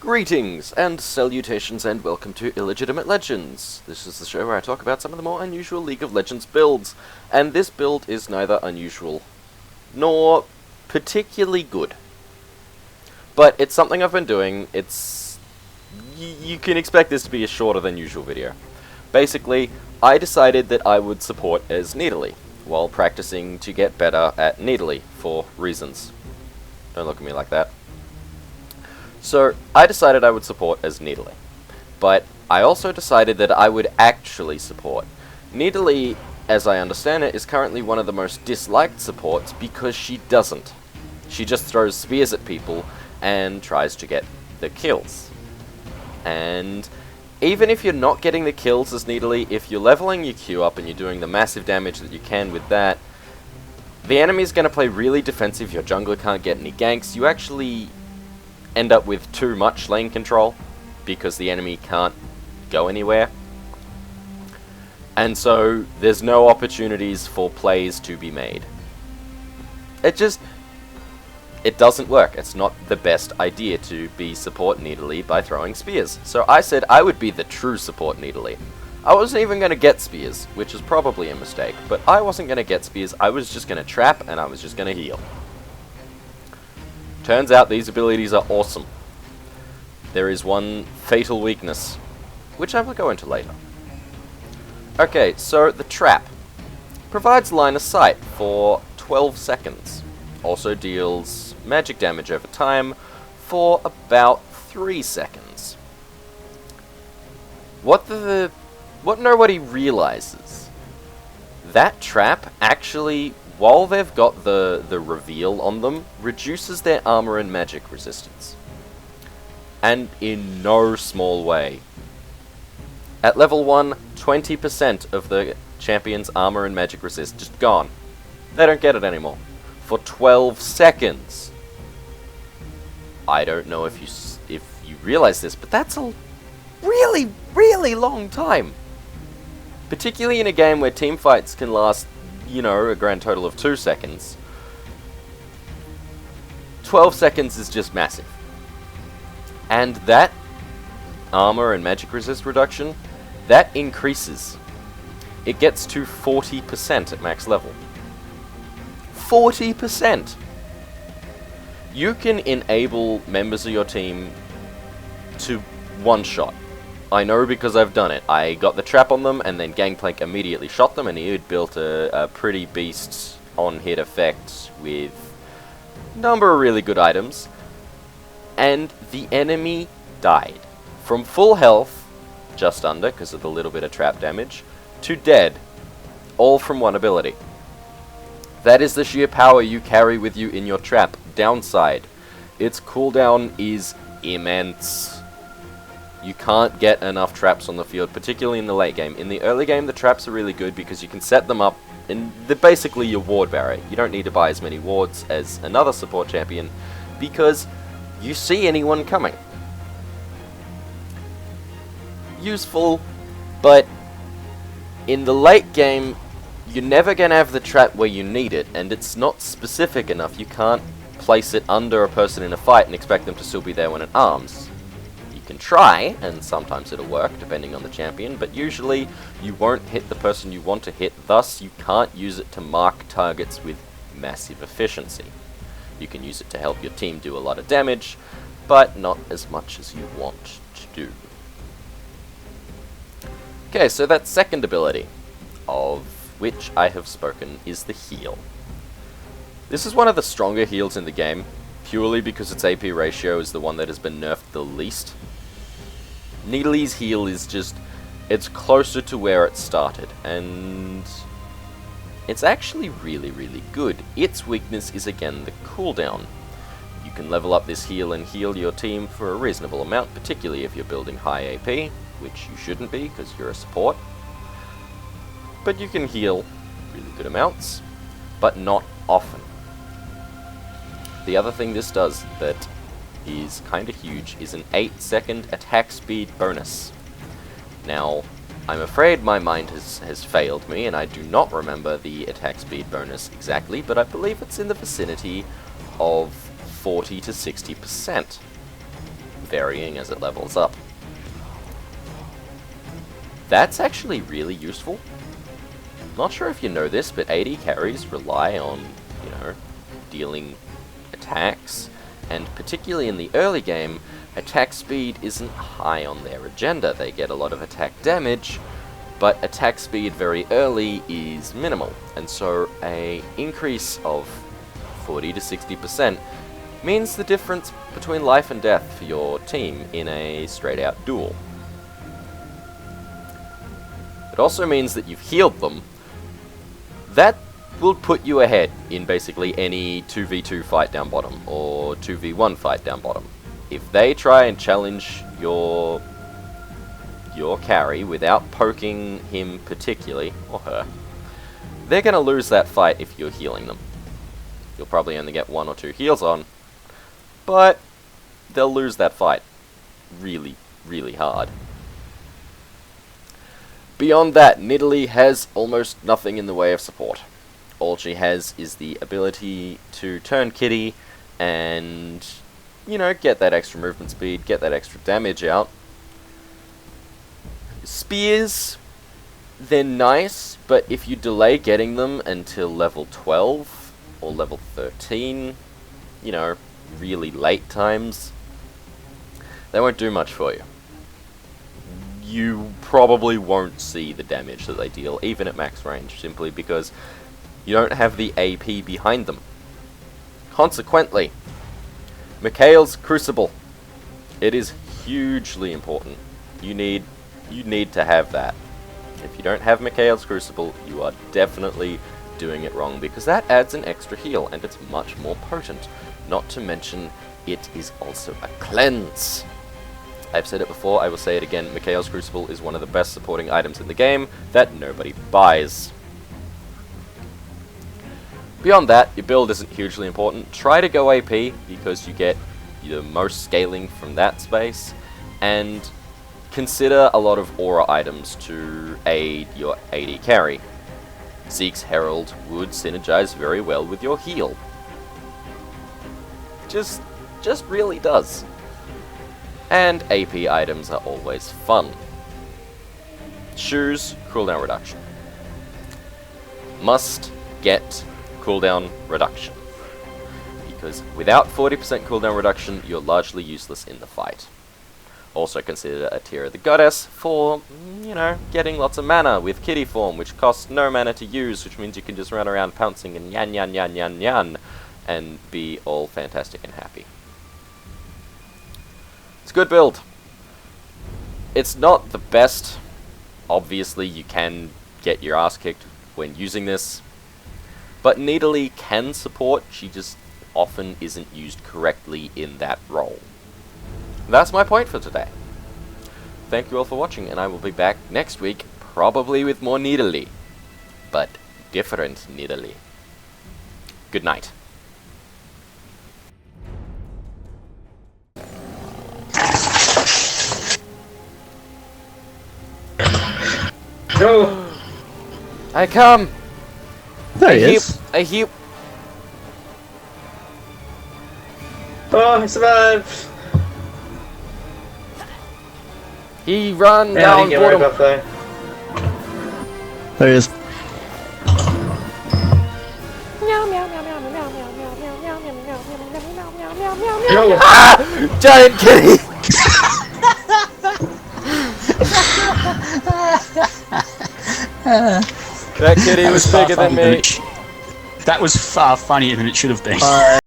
Greetings and salutations and welcome to Illegitimate Legends. This is the show where I talk about some of the more unusual League of Legends builds, and this build is neither unusual nor particularly good. But it's something I've been doing. You can expect this to be a shorter than usual video. Basically, I decided that I would support as Nidalee while practicing to get better at Nidalee for reasons. Don't look at me like that. So, I decided I would support as Nidalee, but I also decided that I would actually support. Nidalee, as I understand it, is currently one of the most disliked supports because she doesn't. She just throws spears at people and tries to get the kills. And even if you're not getting the kills as Nidalee, if you're leveling your Q up and you're doing the massive damage that you can with that, the enemy's going to play really defensive, your jungler can't get any ganks, you actually end up with too much lane control because the enemy can't go anywhere, and so there's no opportunities for plays to be made. It doesn't work. It's not the best idea to be support Nidalee by throwing spears. So I said I would be the true support Nidalee. I wasn't even going to get spears, which is probably a mistake, but I wasn't going to get spears. I was just going to trap and I was just going to heal. Turns out these abilities are awesome. There is one fatal weakness, which I will go into later. Okay, so the trap provides line of sight for 12 seconds. Also deals magic damage over time for about 3 seconds. What nobody realizes, that trap actually, while they've got the reveal on them, reduces their armor and magic resistance. And in no small way. At level 1, 20% of the champion's armor and magic resist just gone. They don't get it anymore. For 12 seconds. I don't know if you realize this, but that's a really, really long time. Particularly in a game where teamfights can last, you know, a grand total of 2 seconds. 12 seconds is just massive. And that armor and magic resist reduction, that increases. It gets to 40% at max level. 40%! You can enable members of your team to one-shot. I know because I've done it. I got the trap on them and then Gangplank immediately shot them, and he had built a pretty beast on-hit effect with a number of really good items. And the enemy died. From full health, just under because of the little bit of trap damage, to dead. All from one ability. That is the sheer power you carry with you in your trap. Downside, its cooldown is immense. You can't get enough traps on the field, particularly in the late game. In the early game, the traps are really good because you can set them up, and they're basically your ward barrier. You don't need to buy as many wards as another support champion because you see anyone coming. Useful, but in the late game, you're never going to have the trap where you need it, and it's not specific enough. You can't place it under a person in a fight and expect them to still be there when it arms. You can try, and sometimes it'll work, depending on the champion, but usually you won't hit the person you want to hit, thus you can't use it to mark targets with massive efficiency. You can use it to help your team do a lot of damage, but not as much as you want to do. Okay, so that second ability, of which I have spoken, is the heal. This is one of the stronger heals in the game, purely because its AP ratio is the one that has been nerfed the least. Nidalee's heal is just, it's closer to where it started, and it's actually really, really good. Its weakness is again the cooldown. You can level up this heal and heal your team for a reasonable amount, particularly if you're building high AP, which you shouldn't be because you're a support. But you can heal really good amounts, but not often. The other thing this does that is kind of huge is an 8-second attack speed bonus. Now, I'm afraid my mind has failed me, and I do not remember the attack speed bonus exactly, but I believe it's in the vicinity of 40 to 60%. varying as it levels up. That's actually really useful. Not sure if you know this, but AD carries rely on, you know, dealing attacks, and particularly in the early game, attack speed isn't high on their agenda. They get a lot of attack damage, but attack speed very early is minimal, and so a increase of 40 to 60% means the difference between life and death for your team in a straight-out duel. It also means that you've healed them. That will put you ahead in basically any 2v2 fight down bottom, or 2v1 fight down bottom. If they try and challenge your carry without poking him particularly, or her, they're going to lose that fight if you're healing them. You'll probably only get 1 or 2 heals on, but they'll lose that fight really, really hard. Beyond that, Nidalee has almost nothing in the way of support. All she has is the ability to turn kitty and, you know, get that extra movement speed, get that extra damage out. Spears, they're nice, but if you delay getting them until level 12 or level 13, you know, really late times, they won't do much for you. You probably won't see the damage that they deal, even at max range, simply because you don't have the AP behind them. Consequently, Mikael's Crucible. It is hugely important. You need to have that. If you don't have Mikael's Crucible, you are definitely doing it wrong, because that adds an extra heal, and it's much more potent. Not to mention, it is also a cleanse. I've said it before, I will say it again, Mikael's Crucible is one of the best supporting items in the game that nobody buys. Beyond that, your build isn't hugely important. Try to go AP, because you get the most scaling from that space, and consider a lot of aura items to aid your AD carry. Zeke's Herald would synergize very well with your heal. Just really does. And AP items are always fun. Shoes, cooldown reduction. Must get cooldown reduction, because without 40% cooldown reduction, you're largely useless in the fight. Also consider a Tear of the Goddess for, you know, getting lots of mana with kitty form, which costs no mana to use, which means you can just run around pouncing and yan yan yan yan yan and be all fantastic and happy. It's a good build. It's not the best. Obviously, you can get your ass kicked when using this, but Nidalee can support, she just often isn't used correctly in that role. That's my point for today. Thank you all for watching, and I will be back next week, probably with more Nidalee, but different Nidalee. Good night. No! I come! There he is. I heap. Oh, I survived! He run Yeah, I down didn't get right bottom. up there. There he is. No! Ah! Giant kitty! That kitty was bigger than me. That was far funnier than it should have been.